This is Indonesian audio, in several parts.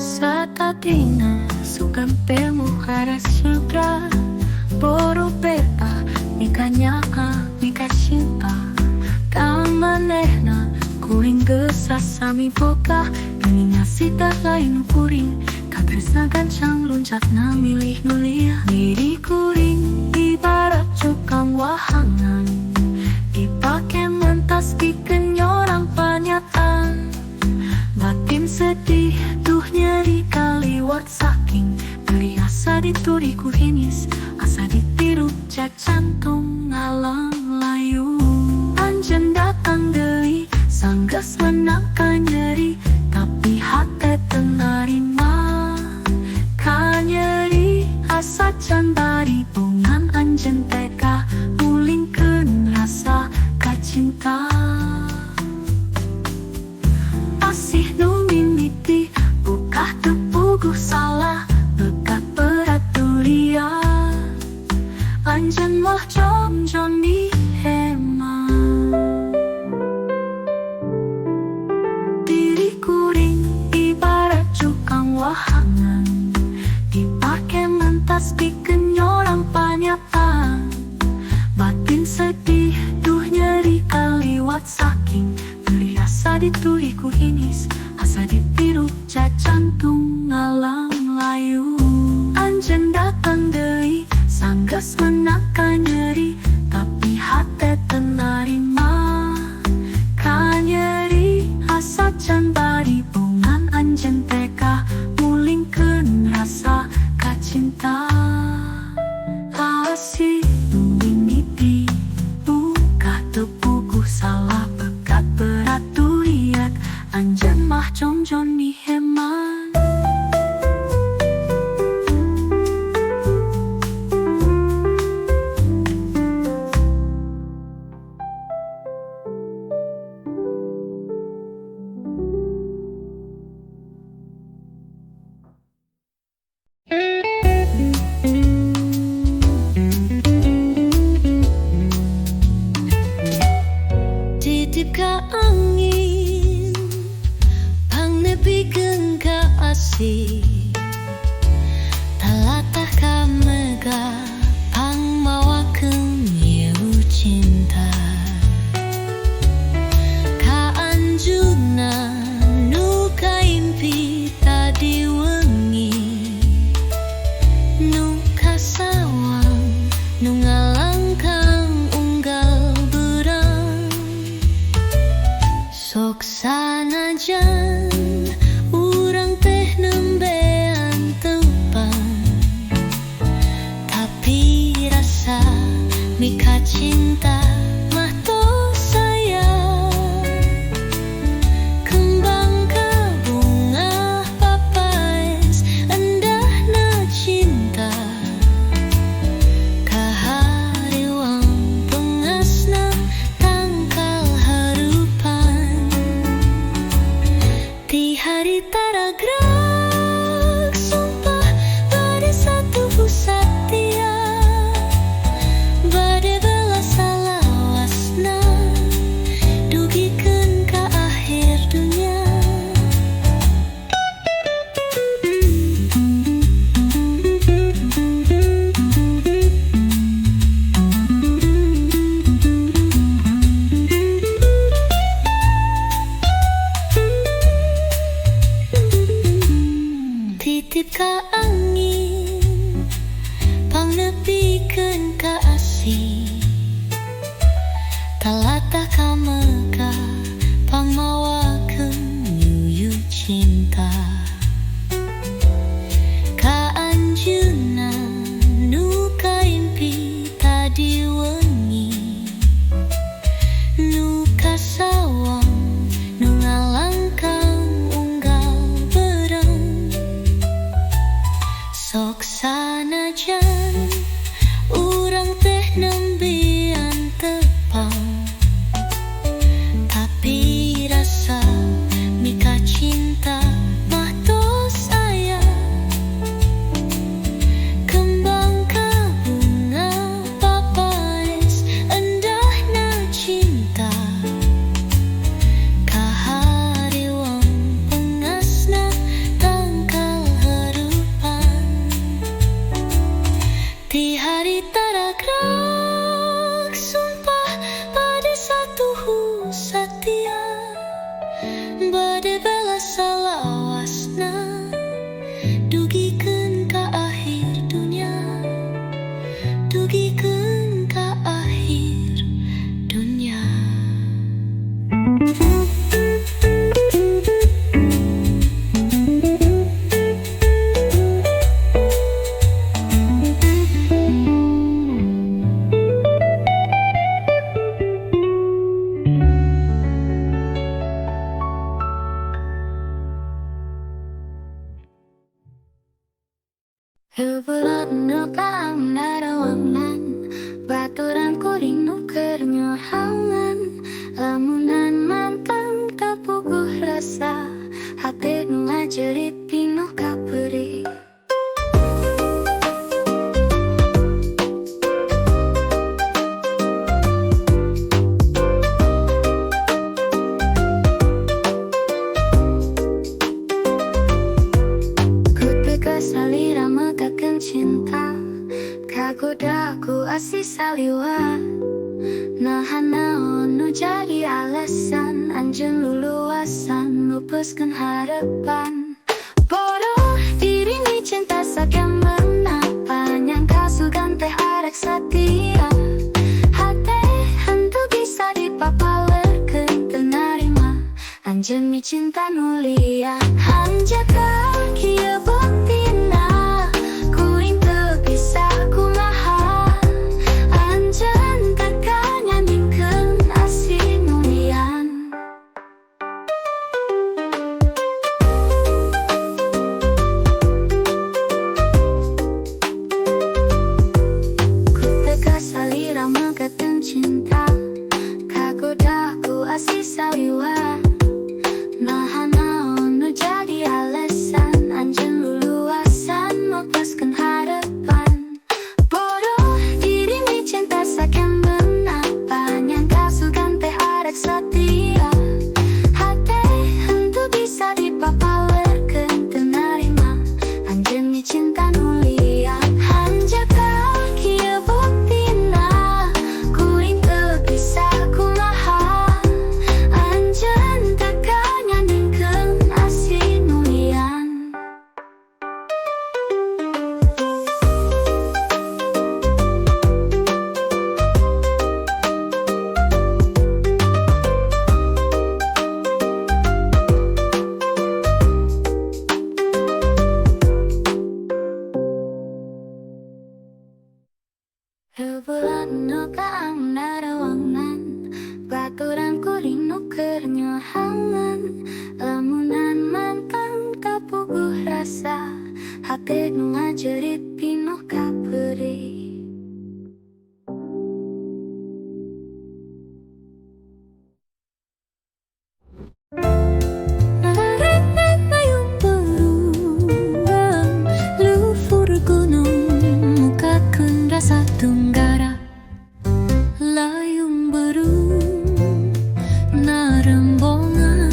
Sa katina sukan temu haras sutra Boro pepa nikanya nika cinta Kamanehna kuring gesa sami boka Geninya sita lain kuring Katresna gancang luncat na milih nulia Diri kuring ibarat cukang wahangan Dipake mentas bikin orang panyatan Batin sedih tuh nyeri kaliwat saking Beri asa dituriku hinis Asa ditiru cek jantung ngalang layu Anjen datang deui sanggeus menangkan nyeri Tapi hate tenarima Kanyeri asa can bari bungan anjen teka Mulingkeun rasa kacinta Asih nu mimiti bukah tepuguh salah bekat peraturia Anjen mah jonjon di hema Diri kuring ibarat cukang wahangan Dipake mentas bikin orang panyatan Batin sedih duh nyeri kaliwat saking Beri asa dituriku hinis Asa ditiru cek jantung ngalang layu Anjen datang deui sanggeus menangkan nyeri Tapi hate tenarima Kanyeri asa can bari bungan anjen teka Mulingkeun rasa kacinta Asih nu mimiti bukah tepuguh salah bekat beraturiat Anjen mah jonjon di heman Titip ka angin Pangnepikeun ka asih Talatah ka megah Pangmawakeun yeuh cinta Ka anjuna nu kaimpi tadi wengi Nu kasawang nu ngalangkang unggal berang Sok sanajan urang teh nembean tempan Tapi rasa mika cinta mah tos sayang Kembang ka bunga papais endahna cinta Kahariwang pengasna tangkal harupan Ti hari taragrak sumpah bade satu pusattia Bade belas salah Hebulan nukaang narawangan baturan kuring nuker nyohangan lamunan mantan kapuguh rasa hati nu ngajerit pinuh kaperi. Salira megahkeun cinta kagoda ku asih saliwa nahan naon nu jadi alasan anjeun luluasan lupuskeun harepan bodoh diri ni cinta sakeun menapa nyangka sugan teh arek satia hate hentu bisa dipapaleurkeun teu narima anjeun mi cinta nu lia hanjaka kieu cinta kagoda ku asih saliwa nahan naon nu jadi alasan anjeun luluasan lepaskeun harepan bodoh diri mi cinta sakeun menapa nyangka sugan teh arek satia hate hentu bisa dipapaleurkeun teu narima anjeun mi cinta nu lia hanjaka kieu buktina Hebulan nukaang narawangan baturan kuring nuker nyohangan lamunan mantan kapuguh rasa hati nu ngajerit pinuh kaperi. Tunggara layung berung narembongan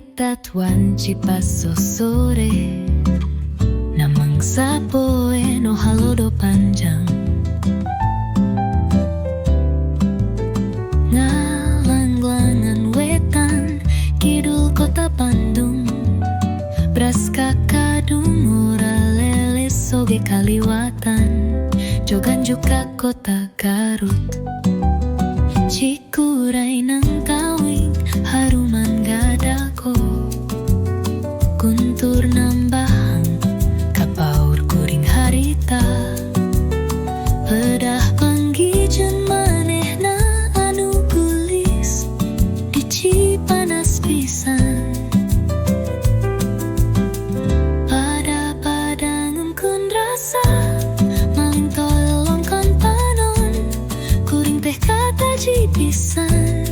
Harita tuan cipaso sore namang sapoe no halodo panjang ngalang-langan wetan kidul kota Bandung bras kakadung ora lele soge kaliwatan jogan juga kota Garut Cikuray nang kawing haruman gadako Guntur nambahang kapaur kuring harita Pedah panggijen maneh na anu gulis di Cipanas pisan Pada ngumkun rasa maling tolong kan panon kuring teh kata jipisan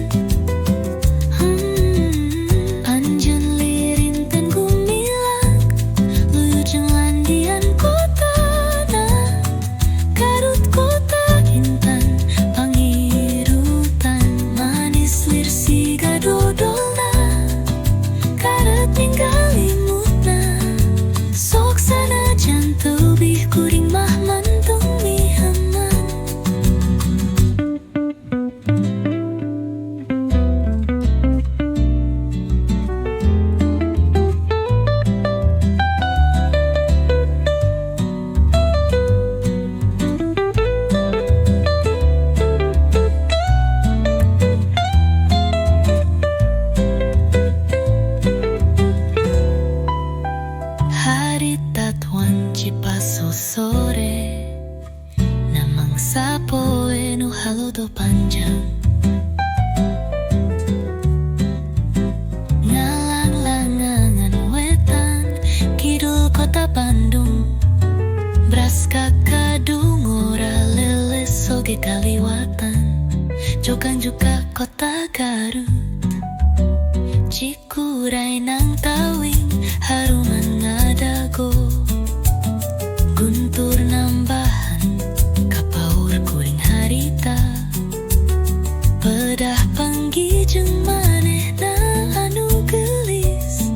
Anjen lirinten gumilang luyu jeung landian kotana Garut kota Intan pangirutan manis lir siga dodolna karet tinggal imutna sok sanajan teubih kuring mah mantung mihaman Harita tuan cipaso sore namang sapoe nu halodo panjang ngalang-langangan wetan kidul kota Bandung bras kakadung ora lele soge kaliwatan jogan juga kota Garut Cikuray nang tawing haruman ngadago Guntur nambahan kapaur kuring harita Pedah panggijeng maneh na anu gelis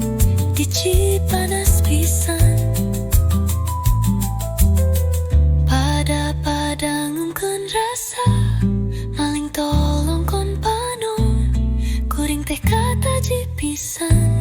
di Cipanas pisan Pada ngumkeun rasa maling tolong kon panon kuring teh kata jipisan